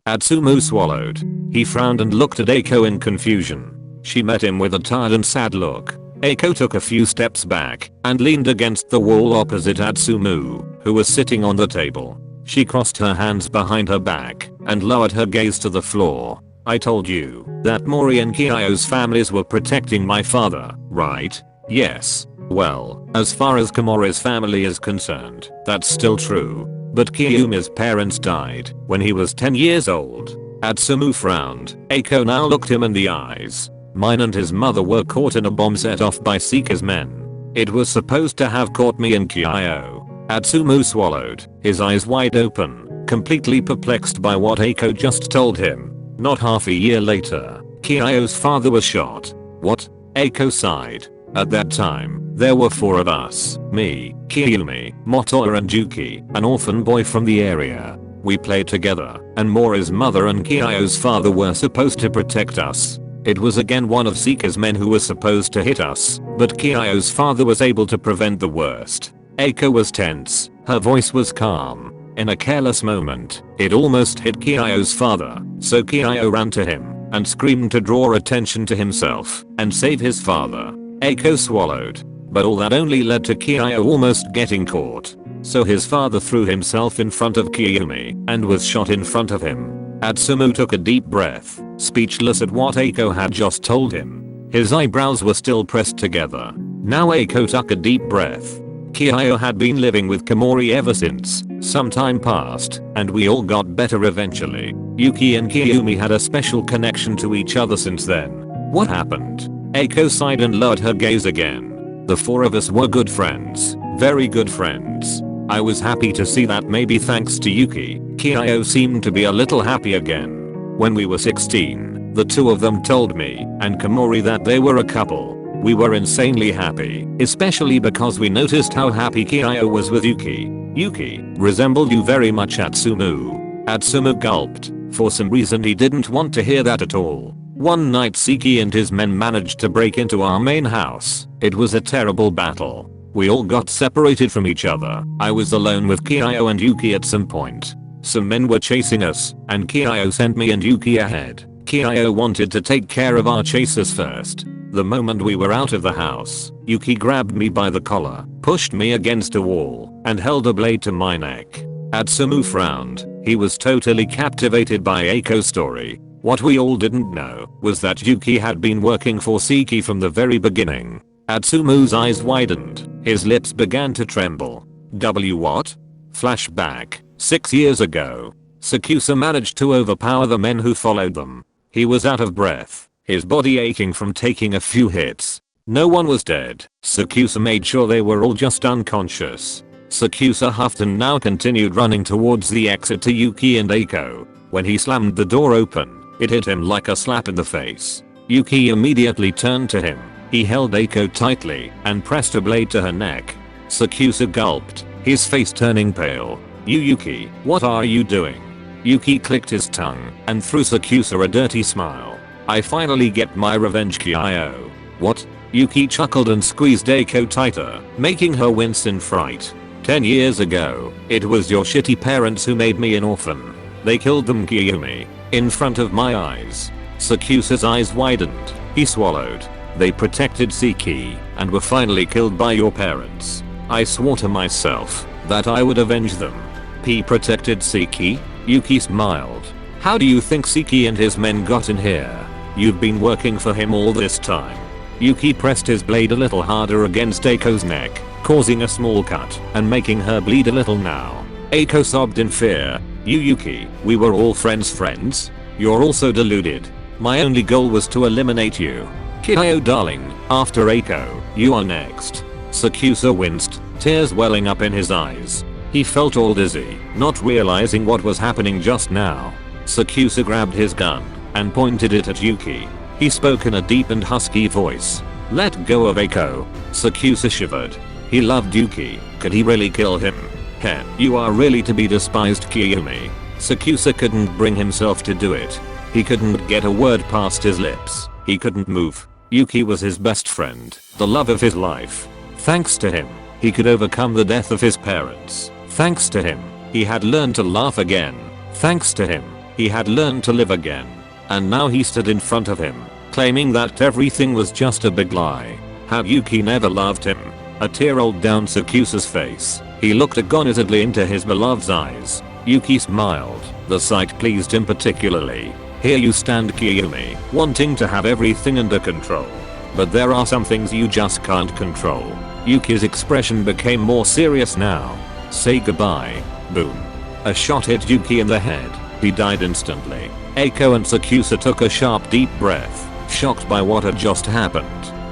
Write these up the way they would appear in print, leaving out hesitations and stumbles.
Atsumu swallowed. He frowned and looked at Eiko in confusion. She met him with a tired and sad look. Eiko took a few steps back and leaned against the wall opposite Atsumu, who was sitting on the table. She crossed her hands behind her back and lowered her gaze to the floor. I told you that Mori and Kyo's families were protecting my father, right? Yes. Well, as far as Komori's family is concerned, that's still true. But Kiyoomi's parents died when he was 10 years old. Atsumu frowned. Eiko now looked him in the eyes. Mine and his mother were caught in a bomb set off by Seeker's men. It was supposed to have caught me and Kyo. Atsumu swallowed, his eyes wide open, completely perplexed by what Eiko just told him. Not half a year later, Kyo's father was shot. What? Eiko sighed. At that time, there were 4 of us, me, Kiyoomi, Motoya and Yuki, an orphan boy from the area. We played together, and Mori's mother and Kyo's father were supposed to protect us. It was again one of Seeker's men who was supposed to hit us, but Kyo's father was able to prevent the worst. Eiko was tense, her voice was calm. In a careless moment, it almost hit Kyo's father, so Kyo ran to him and screamed to draw attention to himself and save his father. Eiko swallowed, but all that only led to Kyo almost getting caught. So his father threw himself in front of Kiyoomi and was shot in front of him. Atsumu took a deep breath, speechless at what Eiko had just told him. His eyebrows were still pressed together. Now Eiko took a deep breath. Kyo had been living with Komori ever since. Some time passed, and we all got better eventually. Yuki and Kiyoomi had a special connection to each other since then. What happened? Eiko sighed and lowered her gaze again. The 4 of us were good friends. Very good friends. I was happy to see that maybe thanks to Yuki, Kyo seemed to be a little happy again. When we were 16, the 2 of them told me and Komori that they were a couple. We were insanely happy, especially because we noticed how happy Kyo was with Yuki. Yuki resembled you very much, Atsumu. Atsumu gulped. For some reason he didn't want to hear that at all. One night Seki and his men managed to break into our main house. It was a terrible battle. We all got separated from each other. I was alone with Kyo and Yuki at some point. Some men were chasing us, and Kyo sent me and Yuki ahead. Kyo wanted to take care of our chasers first. The moment we were out of the house, Yuki grabbed me by the collar, pushed me against a wall, and held a blade to my neck. Atsumu frowned. He was totally captivated by Eiko's story. What we all didn't know was that Yuki had been working for Seki from the very beginning. Atsumu's eyes widened. His lips began to tremble. What? Flashback. 6 years ago. Sakusa managed to overpower the men who followed them. He was out of breath, his body aching from taking a few hits. No one was dead. Sakusa made sure they were all just unconscious. Sakusa huffed and now continued running towards the exit to Yuki and Eiko. When he slammed the door open, it hit him like a slap in the face. Yuki immediately turned to him. He held Eiko tightly and pressed a blade to her neck. Sakusa gulped, his face turning pale. Yuki, what are you doing? Yuki clicked his tongue and threw Sakusa a dirty smile. I finally get my revenge, Kyo. What? Yuki chuckled and squeezed Eiko tighter, making her wince in fright. 10 years ago, it was your shitty parents who made me an orphan. They killed them, Kiyoomi, in front of my eyes. Sakusa's eyes widened. He swallowed. They protected Seki and were finally killed by your parents. I swore to myself that I would avenge them. P protected Seki? Yuki smiled. How do you think Seki and his men got in here? You've been working for him all this time. Yuki pressed his blade a little harder against Eiko's neck, causing a small cut and making her bleed a little now. Eiko sobbed in fear. Yuki, we were all friends? You're also deluded. My only goal was to eliminate you. Kyo darling, after Eiko, you are next. Sakusa winced, tears welling up in his eyes. He felt all dizzy, not realizing what was happening just now. Sakusa grabbed his gun and pointed it at Yuki. He spoke in a deep and husky voice. Let go of Eiko. Sakusa shivered. He loved Yuki. Could he really kill him? Heh, you are really to be despised, Kiyoomi. Sakusa couldn't bring himself to do it. He couldn't get a word past his lips. He couldn't move. Yuki was his best friend, the love of his life. Thanks to him, he could overcome the death of his parents. Thanks to him, he had learned to laugh again. Thanks to him, He had learned to live again. And now he stood in front of him, claiming that everything was just a big lie. Had Yuki never loved him? A tear rolled down Sakusa's face. He looked agonizedly into his beloved's eyes. Yuki smiled. The sight pleased him particularly. Here you stand, Kiyoomi, wanting to have everything under control. But there are some things you just can't control. Yuki's expression became more serious now. Say goodbye. Boom. A shot hit Yuki in the head. He died instantly. Eiko and Sakusa took a sharp deep breath, shocked by what had just happened.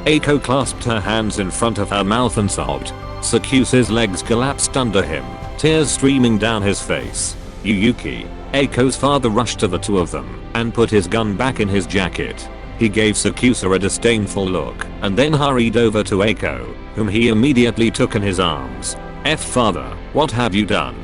Eiko clasped her hands in front of her mouth and sobbed. Sakusa's legs collapsed under him, tears streaming down his face. Yuki. Eiko's father rushed to the two of them and put his gun back in his jacket. He gave Sakusa a disdainful look and then hurried over to Eiko, whom he immediately took in his arms. Father, what have you done?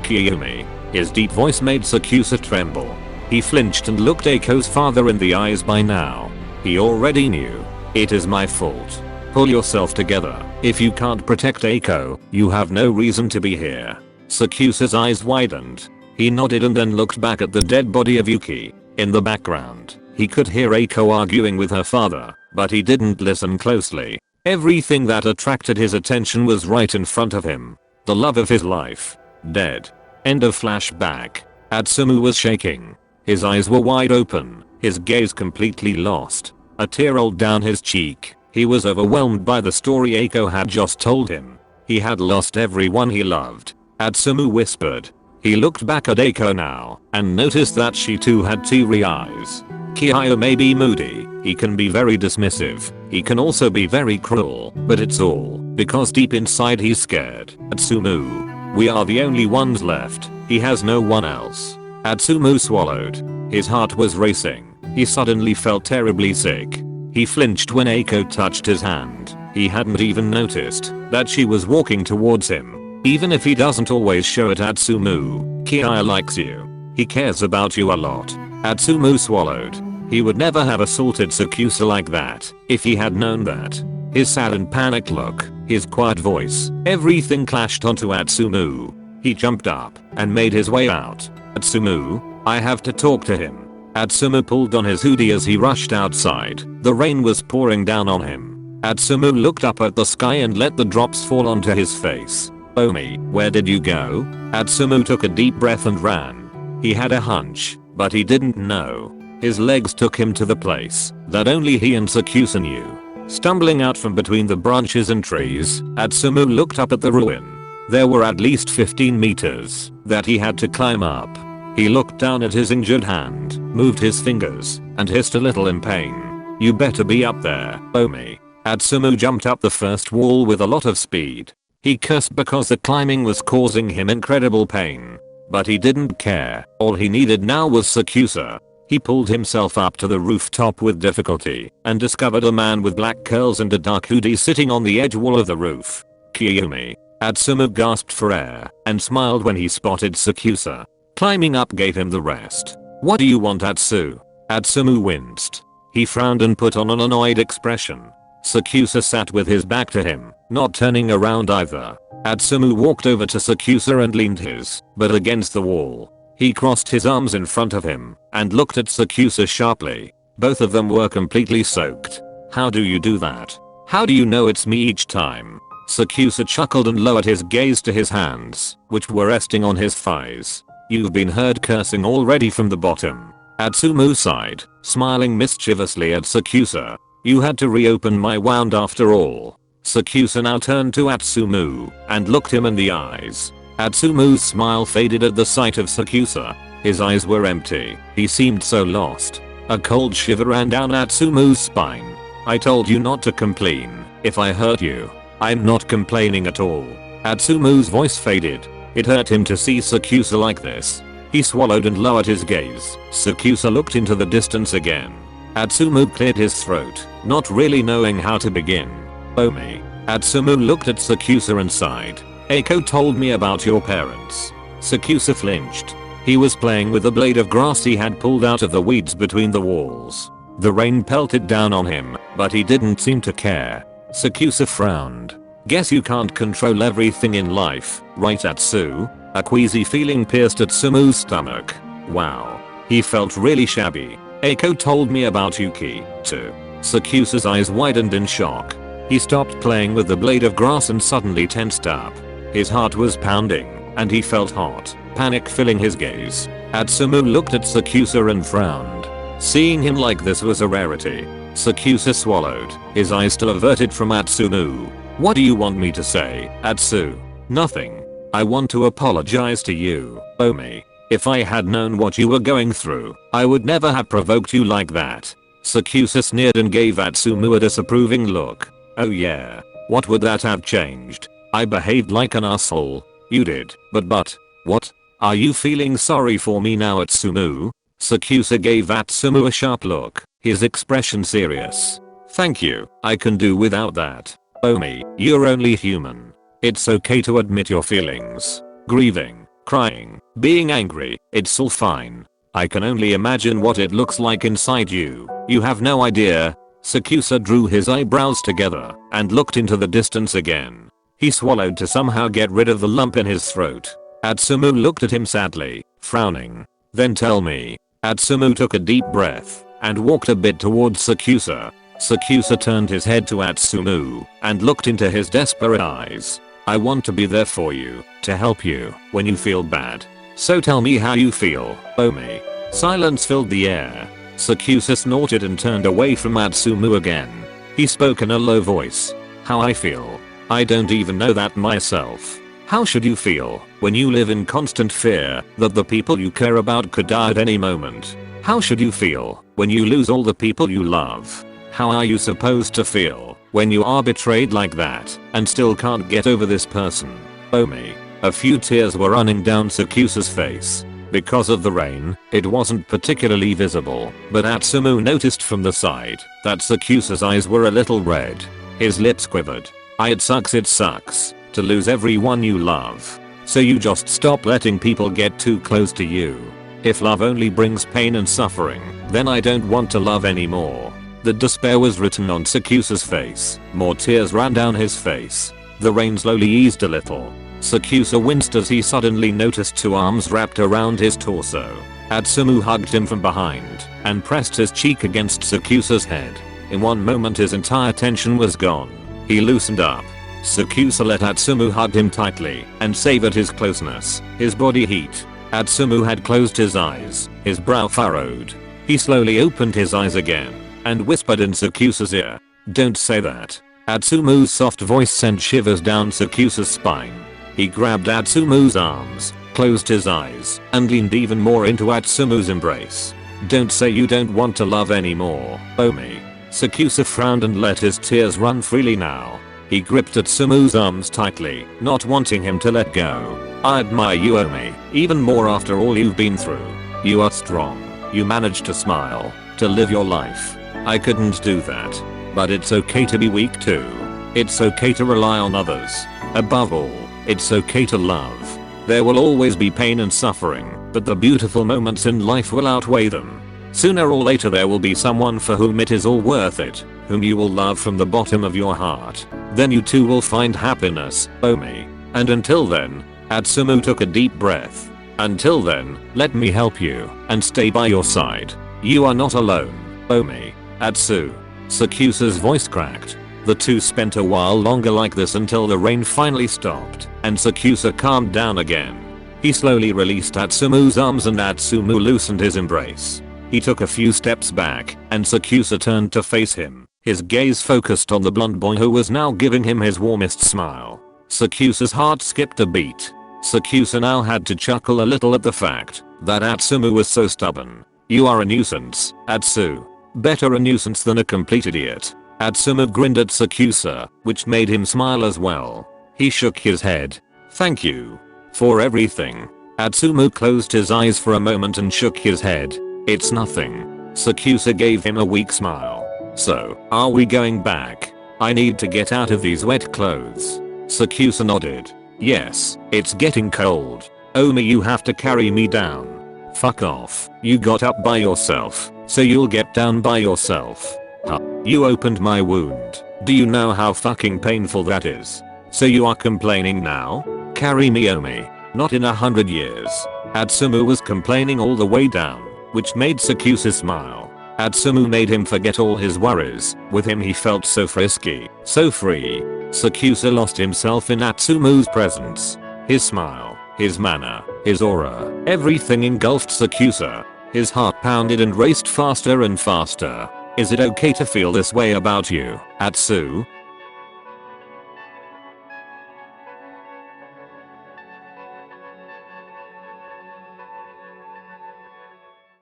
Kiyoomi. His deep voice made Sakusa tremble. He flinched and looked Eiko's father in the eyes by now. He already knew. It is my fault. Pull yourself together. If you can't protect Eiko, you have no reason to be here. Sakusa's eyes widened. He nodded and then looked back at the dead body of Yuki. In the background, he could hear Eiko arguing with her father, but he didn't listen closely. Everything that attracted his attention was right in front of him. The love of his life. Dead. End of flashback. Atsumu was shaking. His eyes were wide open, his gaze completely lost. A tear rolled down his cheek. He was overwhelmed by the story Eiko had just told him. He had lost everyone he loved. Atsumu whispered. He looked back at Eiko now and noticed that she too had teary eyes. Kiyoomi may be moody, he can be very dismissive, he can also be very cruel, but it's all because deep inside he's scared. Atsumu. We are the only ones left, he has no one else. Atsumu swallowed. His heart was racing. He suddenly felt terribly sick. He flinched when Eiko touched his hand. He hadn't even noticed that she was walking towards him. Even if he doesn't always show it, Atsumu, Kiyoomi likes you. He cares about you a lot. Atsumu swallowed. He would never have assaulted Sakusa like that if he had known that. His sad and panicked look, his quiet voice, everything clashed onto Atsumu. He jumped up and made his way out. Atsumu, I have to talk to him. Atsumu pulled on his hoodie as he rushed outside. The rain was pouring down on him. Atsumu looked up at the sky and let the drops fall onto his face. Omi, where did you go? Atsumu took a deep breath and ran. He had a hunch, but he didn't know. His legs took him to the place that only he and Sakusa knew. Stumbling out from between the branches and trees, Atsumu looked up at the ruin. There were at least 15 meters that he had to climb up. He looked down at his injured hand, moved his fingers, and hissed a little in pain. You better be up there, Omi. Atsumu jumped up the first wall with a lot of speed. He cursed because the climbing was causing him incredible pain. But he didn't care. All he needed now was Sakusa. He pulled himself up to the rooftop with difficulty and discovered a man with black curls and a dark hoodie sitting on the edge wall of the roof. Kiyoomi. Atsumu gasped for air and smiled when he spotted Sakusa. Climbing up gave him the rest. What do you want, Atsu? Atsumu winced. He frowned and put on an annoyed expression. Sakusa sat with his back to him, not turning around either. Atsumu walked over to Sakusa and leaned his butt against the wall. He crossed his arms in front of him and looked at Sakusa sharply. Both of them were completely soaked. How do you do that? How do you know it's me each time? Sakusa chuckled and lowered his gaze to his hands, which were resting on his thighs. You've been heard cursing already from the bottom. Atsumu sighed, smiling mischievously at Sakusa. You had to reopen my wound after all. Sakusa now turned to Atsumu and looked him in the eyes. Atsumu's smile faded at the sight of Sakusa. His eyes were empty. He seemed so lost. A cold shiver ran down Atsumu's spine. I told you not to complain if I hurt you. I'm not complaining at all. Atsumu's voice faded. It hurt him to see Sakusa like this. He swallowed and lowered his gaze. Sakusa looked into the distance again. Atsumu cleared his throat, not really knowing how to begin. Omi. Atsumu looked at Sakusa and sighed. Eiko told me about your parents. Sakusa flinched. He was playing with a blade of grass he had pulled out of the weeds between the walls. The rain pelted down on him, but he didn't seem to care. Sakusa frowned. Guess you can't control everything in life, right, Atsu? A queasy feeling pierced Atsumu's stomach. Wow. He felt really shabby. Eiko told me about Yuki, too. Sakusa's eyes widened in shock. He stopped playing with the blade of grass and suddenly tensed up. His heart was pounding, and he felt hot, panic filling his gaze. Atsumu looked at Sakusa and frowned. Seeing him like this was a rarity. Sakusa swallowed, his eyes still averted from Atsumu. What do you want me to say, Atsu? Nothing. I want to apologize to you, Omi. If I had known what you were going through, I would never have provoked you like that. Sakusa sneered and gave Atsumu a disapproving look. Oh yeah. What would that have changed? I behaved like an asshole. You did. But, what? Are you feeling sorry for me now, Atsumu? Sakusa gave Atsumu a sharp look, his expression serious. Thank you. I can do without that. Omi, you're only human. It's okay to admit your feelings. Grieving, crying, being angry, it's all fine. I can only imagine what it looks like inside you. You have no idea. Sakusa drew his eyebrows together and looked into the distance again. He swallowed to somehow get rid of the lump in his throat. Atsumu looked at him sadly, frowning. Then tell me. Atsumu took a deep breath and walked a bit towards Sakusa. Sakusa turned his head to Atsumu and looked into his desperate eyes. I want to be there for you, to help you when you feel bad. So tell me how you feel, Omi. Silence filled the air. Sakusa snorted and turned away from Atsumu again. He spoke in a low voice. How I feel? I don't even know that myself. How should you feel when you live in constant fear that the people you care about could die at any moment? How should you feel when you lose all the people you love? How are you supposed to feel when you are betrayed like that and still can't get over this person? Omi. A few tears were running down Sakusa's face. Because of the rain, it wasn't particularly visible, but Atsumu noticed from the side that Sakusa's eyes were a little red. His lips quivered. It sucks to lose everyone you love. So you just stop letting people get too close to you. If love only brings pain and suffering, then I don't want to love anymore. The despair was written on Sakusa's face. More tears ran down his face. The rain slowly eased a little. Sakusa winced as he suddenly noticed two arms wrapped around his torso. Atsumu hugged him from behind and pressed his cheek against Sakusa's head. In one moment his entire tension was gone. He loosened up. Sakusa let Atsumu hug him tightly and savored his closeness, his body heat. Atsumu had closed his eyes, his brow furrowed. He slowly opened his eyes again and whispered in Sakusa's ear. Don't say that. Atsumu's soft voice sent shivers down Sakusa's spine. He grabbed Atsumu's arms, closed his eyes, and leaned even more into Atsumu's embrace. Don't say you don't want to love anymore, Omi. Sakusa frowned and let his tears run freely now. He gripped Atsumu's arms tightly, not wanting him to let go. I admire you, Omi, even more after all you've been through. You are strong. You managed to smile, to live your life. I couldn't do that. But it's okay to be weak too. It's okay to rely on others. Above all, it's okay to love. There will always be pain and suffering, but the beautiful moments in life will outweigh them. Sooner or later there will be someone for whom it is all worth it, whom you will love from the bottom of your heart. Then you too will find happiness, Omi. And until then, Atsumu took a deep breath. Until then, let me help you and stay by your side. You are not alone, Omi. Atsu. Sakusa's voice cracked. The two spent a while longer like this until the rain finally stopped and Sakusa calmed down again. He slowly released Atsumu's arms and Atsumu loosened his embrace. He took a few steps back and Sakusa turned to face him, his gaze focused on the blonde boy who was now giving him his warmest smile. Sakusa's heart skipped a beat. Sakusa now had to chuckle a little at the fact that Atsumu was so stubborn. You are a nuisance, Atsu. Better a nuisance than a complete idiot. Atsumu grinned at Sakusa, which made him smile as well. He shook his head. Thank you for everything. Atsumu closed his eyes for a moment and shook his head. It's nothing. Sakusa gave him a weak smile. So, are we going back? I need to get out of these wet clothes. Sakusa nodded. Yes, it's getting cold. Omi, you have to carry me down. Fuck off. You got up by yourself, so you'll get down by yourself. Huh. You opened my wound. Do you know how fucking painful that is? So you are complaining now? Carry me, Omi. Not in 100 years. Atsumu was complaining all the way down. which made Sakusa smile. Atsumu made him forget all his worries. With him he felt so frisky, so free. Sakusa lost himself in Atsumu's presence. His smile, his manner, his aura, everything engulfed Sakusa. His heart pounded and raced faster and faster. Is it okay to feel this way about you, Atsu?